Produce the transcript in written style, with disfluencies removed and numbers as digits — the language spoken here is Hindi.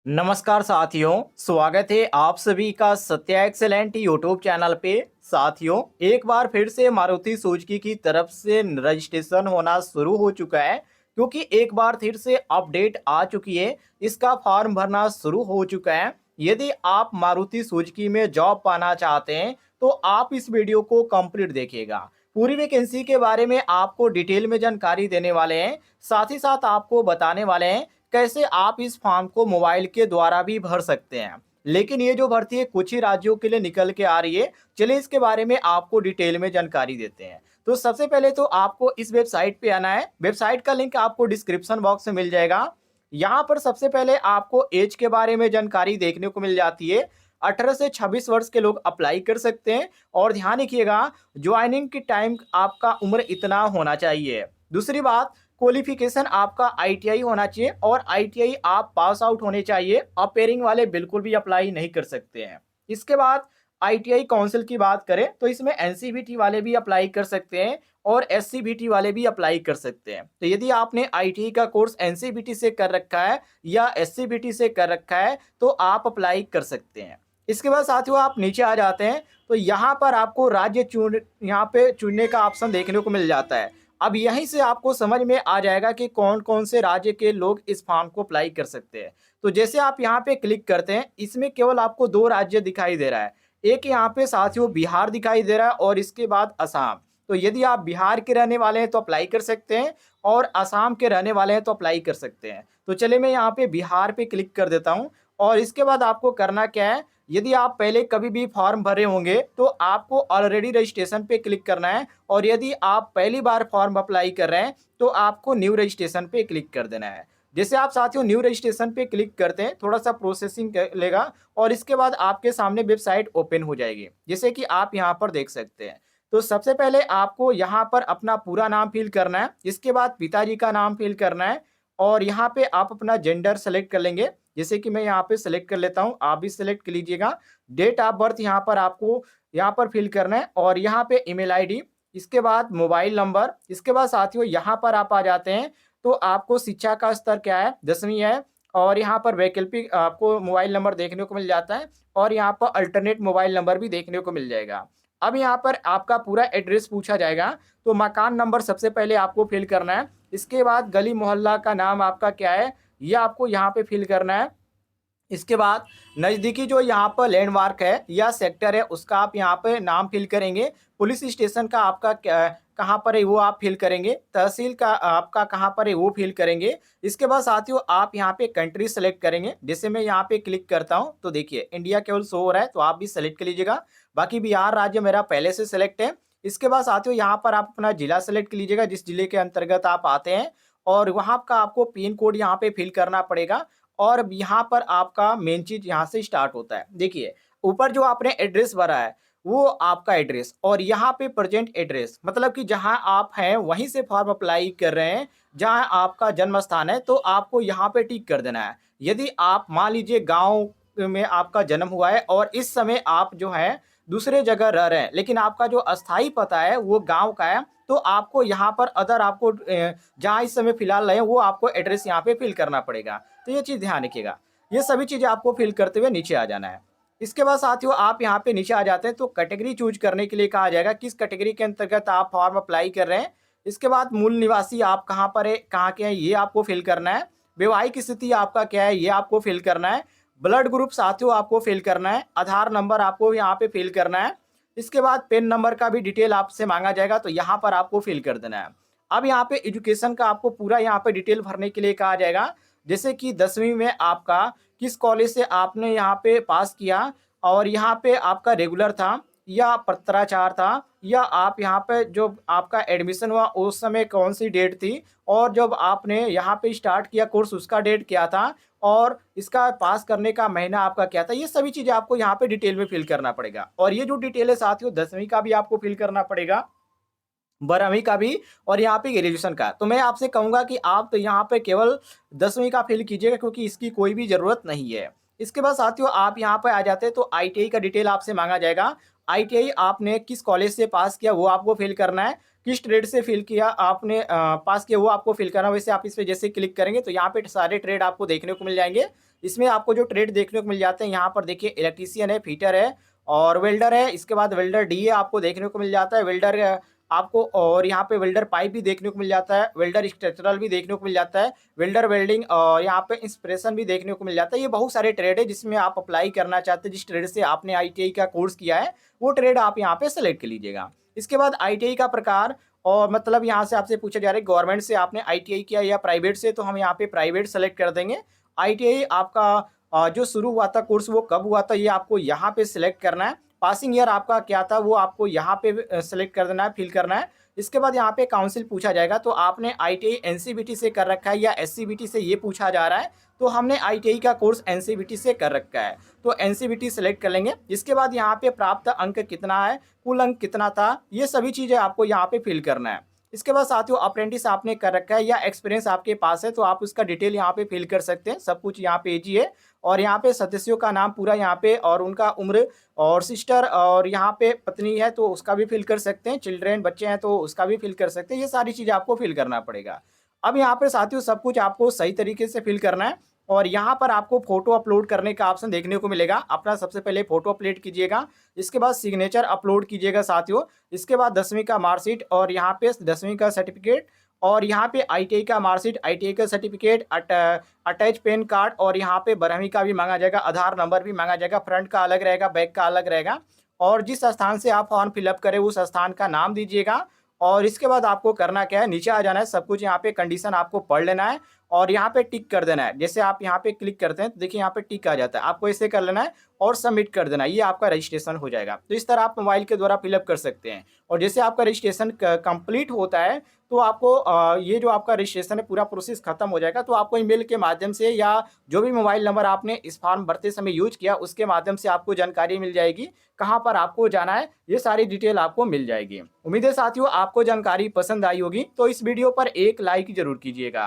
नमस्कार साथियों, स्वागत है आप सभी का सत्या एक्सेलेंट यूट्यूब चैनल पे। साथियों, एक बार फिर से मारुति सुजुकी की तरफ से रजिस्ट्रेशन होना शुरू हो चुका है, क्योंकि एक बार फिर से अपडेट आ चुकी है। इसका फॉर्म भरना शुरू हो चुका है। यदि आप मारुति सुजुकी में जॉब पाना चाहते हैं तो आप इस वीडियो को कंप्लीट देखिएगा। पूरी वैकेंसी के बारे में आपको डिटेल में जानकारी देने वाले हैं। साथ ही साथ आपको बताने वाले हैं कैसे आप इस फॉर्म को मोबाइल के द्वारा भी भर सकते हैं। लेकिन ये जो भर्ती है कुछ ही राज्यों के लिए निकल के आ रही है। चलिए इसके बारे में आपको डिटेल में जानकारी देते हैं। तो सबसे पहले तो आपको इस वेबसाइट पे आना है। वेबसाइट का लिंक आपको डिस्क्रिप्शन बॉक्स में मिल जाएगा। यहाँ पर सबसे पहले आपको एज के बारे में जानकारी देखने को मिल जाती है। 18 से 26 वर्ष के लोग अप्लाई कर सकते हैं। और ध्यान रखिएगा, ज्वाइनिंग की टाइम आपका उम्र इतना होना चाहिए। दूसरी बात, क्वालिफिकेशन आपका आईटीआई होना चाहिए और आईटीआई आप पास आउट होने चाहिए। अपेयरिंग वाले बिल्कुल भी अप्लाई नहीं कर सकते हैं। इसके बाद आईटीआई काउंसिल की बात करें तो इसमें एनसीवीटी वाले भी अप्लाई कर सकते हैं और एससीबीटी वाले भी अप्लाई कर सकते हैं। तो यदि आपने आईटीआई का कोर्स एनसीबीटी से कर रखा है या एससीबीटी से कर रखा है तो आप अप्लाई कर सकते हैं। इसके बाद साथियों आप नीचे आ जाते हैं तो यहाँ पर आपको राज्य यहाँ पे चुनने का ऑप्शन देखने को मिल जाता है। अब यहीं से आपको समझ में आ जाएगा कि कौन कौन से राज्य के लोग इस फॉर्म को अप्लाई कर सकते हैं। तो जैसे आप यहाँ पे क्लिक करते हैं, इसमें केवल आपको दो राज्य दिखाई दे रहा है। एक यहाँ पे साथियों बिहार दिखाई दे रहा है और इसके बाद असम। तो यदि आप बिहार के रहने वाले हैं तो अप्लाई कर सकते हैं और असम के रहने वाले हैं तो अप्लाई कर सकते हैं। तो चलिए मैं यहाँ पे बिहार पे क्लिक कर देता हूँ। और इसके बाद आपको करना क्या है, यदि आप पहले कभी भी फॉर्म भरे होंगे तो आपको ऑलरेडी रजिस्ट्रेशन पे क्लिक करना है। और यदि आप पहली बार फॉर्म अप्लाई कर रहे हैं तो आपको न्यू रजिस्ट्रेशन पे क्लिक कर देना है। जैसे आप साथियों न्यू रजिस्ट्रेशन पे क्लिक करते हैं, थोड़ा सा प्रोसेसिंग लेगा और इसके बाद आपके सामने वेबसाइट ओपन हो जाएगी, जैसे कि आप यहाँ पर देख सकते हैं। तो सबसे पहले आपको यहाँ पर अपना पूरा नाम फिल करना है। इसके बाद पिताजी का नाम फिल करना है और यहाँ पे आप अपना जेंडर सेलेक्ट कर लेंगे। जैसे कि मैं यहाँ पे सेलेक्ट कर लेता हूँ, आप भी सेलेक्ट कर लीजिएगा। डेट ऑफ बर्थ यहाँ पर आपको यहाँ पर फिल करना है और यहाँ पे ईमेल आईडी, इसके बाद मोबाइल नंबर। इसके बाद साथियों यहाँ पर आप आ जाते हैं तो आपको शिक्षा का स्तर क्या है, 10वीं है। और यहाँ पर वैकल्पिक आपको मोबाइल नंबर देखने को मिल जाता है और यहाँ पर अल्टरनेट मोबाइल नंबर भी देखने को मिल जाएगा। अब यहाँ पर आपका पूरा एड्रेस पूछा जाएगा तो मकान नंबर सबसे पहले आपको फिल करना है। इसके बाद गली मोहल्ला का नाम आपका क्या है ये आपको यहाँ पे फिल करना है। इसके बाद नज़दीकी जो यहाँ पर लैंडमार्क है या सेक्टर है उसका आप यहाँ पे नाम फिल करेंगे। पुलिस स्टेशन का आपका कहाँ पर है वो आप फिल करेंगे। तहसील का आपका कहाँ पर है वो फिल करेंगे। इसके बाद साथियों आप यहाँ पे कंट्री सेलेक्ट करेंगे। जैसे मैं यहाँ पे क्लिक करता हूँ तो देखिए इंडिया केवल शो हो रहा है, तो आप भी सेलेक्ट कर लीजिएगा। बाकी बिहार राज्य मेरा पहले से सेलेक्ट है। इसके बाद साथियों यहाँ पर आप अपना जिला सेलेक्ट कर लीजिएगा जिस जिले के अंतर्गत आप आते हैं और वहाँ का आपको पिन कोड यहाँ पे फिल करना पड़ेगा। और यहाँ पर आपका मेन चीज यहाँ से स्टार्ट होता है। देखिए ऊपर जो आपने एड्रेस भरा है वो आपका एड्रेस और यहाँ पे प्रेजेंट एड्रेस, मतलब कि जहाँ आप हैं वहीं से फॉर्म अप्लाई कर रहे हैं। जहाँ आपका जन्म स्थान है तो आपको यहाँ पे टिक कर देना है। यदि आप मान लीजिए गांव में आपका जन्म हुआ है और इस समय आप जो है दूसरे जगह रह रहे हैं लेकिन आपका जो अस्थाई पता है वो गांव का है, तो आपको यहाँ पर अदर आपको जहाँ इस समय फिलहाल रहे वो आपको एड्रेस यहाँ पे फिल करना पड़ेगा। तो ये चीज़ ध्यान रखिएगा। ये सभी चीज़ें आपको फिल करते हुए नीचे आ जाना है। इसके बाद साथियों आप यहाँ पे नीचे आ जाते हैं तो कैटेगरी चूज करने के लिए कहा जाएगा किस कैटेगरी के अंतर्गत आप फॉर्म अप्लाई कर रहे हैं। इसके बाद मूल निवासी आप कहाँ पर है, कहाँ के हैं ये आपको फिल करना है। वैवाहिक स्थिति आपका क्या है ये आपको फिल करना है। ब्लड ग्रुप साथियों आपको फिल करना है। आधार नंबर आपको यहाँ पे फिल करना है। इसके बाद पेन नंबर का भी डिटेल आपसे मांगा जाएगा तो यहाँ पर आपको फिल कर देना है। अब यहाँ पे एजुकेशन का आपको पूरा यहाँ पे डिटेल भरने के लिए कहा जाएगा। जैसे कि 10वीं में आपका किस कॉलेज से आपने यहाँ पे पास किया और यहाँ पे आपका रेगुलर था या पत्राचार था, या आप यहाँ पे जो आपका एडमिशन हुआ उस समय कौन सी डेट थी और जब आपने यहाँ पे स्टार्ट किया कोर्स उसका डेट क्या था और इसका पास करने का महीना आपका क्या था। ये सभी चीज़ें आपको यहाँ पे डिटेल में फिल करना पड़ेगा। और ये जो डिटेल है साथियों 10वीं का भी आपको फिल करना पड़ेगा, 12वीं का भी और यहाँ पे ग्रेजुएशन का। तो मैं आपसे कहूँगा कि आप तो यहाँ पे केवल 10वीं का फिल कीजिएगा क्योंकि इसकी कोई भी ज़रूरत नहीं है। इसके बाद साथियों आप यहाँ पे आ जाते हैं तो आईटीआई का डिटेल आपसे मांगा जाएगा। आईटीआई आपने किस कॉलेज से पास किया वो आपको फिल करना है। किस ट्रेड से फिल किया आपने पास किया वो आपको फिल करना है। वैसे आप इस पे जैसे क्लिक करेंगे तो यहाँ पे सारे ट्रेड आपको देखने को मिल जाएंगे। इसमें आपको जो ट्रेड देखने को मिल जाते हैं, यहाँ पर देखिए इलेक्ट्रीशियन है, फिटर है और वेल्डर है। इसके बाद वेल्डर डीए आपको देखने को मिल जाता है, वेल्डर आपको, और यहाँ पे वेल्डर पाइप भी देखने को मिल जाता है, वेल्डर स्ट्रक्चरल भी देखने को मिल जाता है, वेल्डर वेल्डिंग और यहाँ पे इंस्पिरेशन भी देखने को मिल जाता है। ये बहुत सारे ट्रेड है जिसमें आप अप्लाई करना चाहते हैं, जिस ट्रेड से आपने आईटीआई का कोर्स किया है वो ट्रेड आप यहाँ पे सेलेक्ट कर लीजिएगा। इसके बाद आईटीआई का प्रकार, और मतलब यहाँ से आपसे पूछा जा रहा है गवर्नमेंट से आपने आईटीआई किया या प्राइवेट से, तो हम यहाँ पे प्राइवेट सेलेक्ट कर देंगे। आईटीआई आपका जो शुरू हुआ था कोर्स वो कब हुआ था ये आपको यहाँ पे सिलेक्ट करना है। पासिंग ईयर आपका क्या था वो आपको यहाँ पे सेलेक्ट कर देना है, फिल करना है। इसके बाद यहाँ पे काउंसिल पूछा जाएगा, तो आपने आईटीआई एनसीवीटी से कर रखा है या एससीवीटी से, ये पूछा जा रहा है। तो हमने आईटीआई का कोर्स एनसीवीटी से कर रखा है, तो एनसीवीटी सेलेक्ट कर लेंगे। इसके बाद यहाँ पे प्राप्त अंक कितना है, कुल अंक कितना था, ये सभी चीज़ें आपको यहाँ पे फिल करना है। इसके बाद साथियों अप्रेंटिस आपने कर रखा है या एक्सपीरियंस आपके पास है तो आप उसका डिटेल यहाँ पे फिल कर सकते हैं, सब कुछ यहाँ पे इजी है। और यहाँ पे सदस्यों का नाम पूरा यहाँ पे और उनका उम्र, और सिस्टर और यहाँ पे पत्नी है तो उसका भी फिल कर सकते हैं, चिल्ड्रेन बच्चे हैं तो उसका भी फिल कर सकते हैं। ये सारी चीज़ें आपको फिल करना पड़ेगा। अब यहाँ पे साथियों सब कुछ आपको सही तरीके से फिल करना है। और यहाँ पर आपको फोटो अपलोड करने का ऑप्शन देखने को मिलेगा। अपना सबसे पहले फोटो अपलोड कीजिएगा, इसके बाद सिग्नेचर अपलोड कीजिएगा साथियों। इसके बाद 10वीं का मार्कशीट और यहाँ पे 10वीं का सर्टिफिकेट, और यहाँ पे आईटीआई का मार्कशीट, आईटीआई का सर्टिफिकेट, अटैच पेन कार्ड, और यहाँ पे 12वीं का भी मांगा जाएगा, आधार नंबर भी मांगा जाएगा। फ्रंट का अलग रहेगा, बैक का अलग रहेगा। और जिस स्थान से आप फॉर्म फिलअप करें उस स्थान का नाम दीजिएगा। और इसके बाद आपको करना क्या है, नीचे आ जाना है, सब कुछ यहाँ पे कंडीशन आपको पढ़ लेना है और यहाँ पे टिक कर देना है। जैसे आप यहाँ पे क्लिक करते हैं तो देखिए यहाँ पे टिक आ जाता है, आपको ऐसे कर लेना है और सबमिट कर देना है, ये आपका रजिस्ट्रेशन हो जाएगा। तो इस तरह आप मोबाइल के द्वारा फिलअप कर सकते हैं। और जैसे आपका रजिस्ट्रेशन कंप्लीट होता है तो आपको ये जो आपका रजिस्ट्रेशन है पूरा प्रोसेस खत्म हो जाएगा, तो आपको ईमेल के माध्यम से या जो भी मोबाइल नंबर आपने इस फॉर्म भरते समय यूज किया उसके माध्यम से आपको जानकारी मिल जाएगी, कहाँ पर आपको जाना है, ये सारी डिटेल आपको मिल जाएगी। उम्मीद है साथियों आपको जानकारी पसंद आई होगी, तो इस वीडियो पर एक लाइक जरूर कीजिएगा।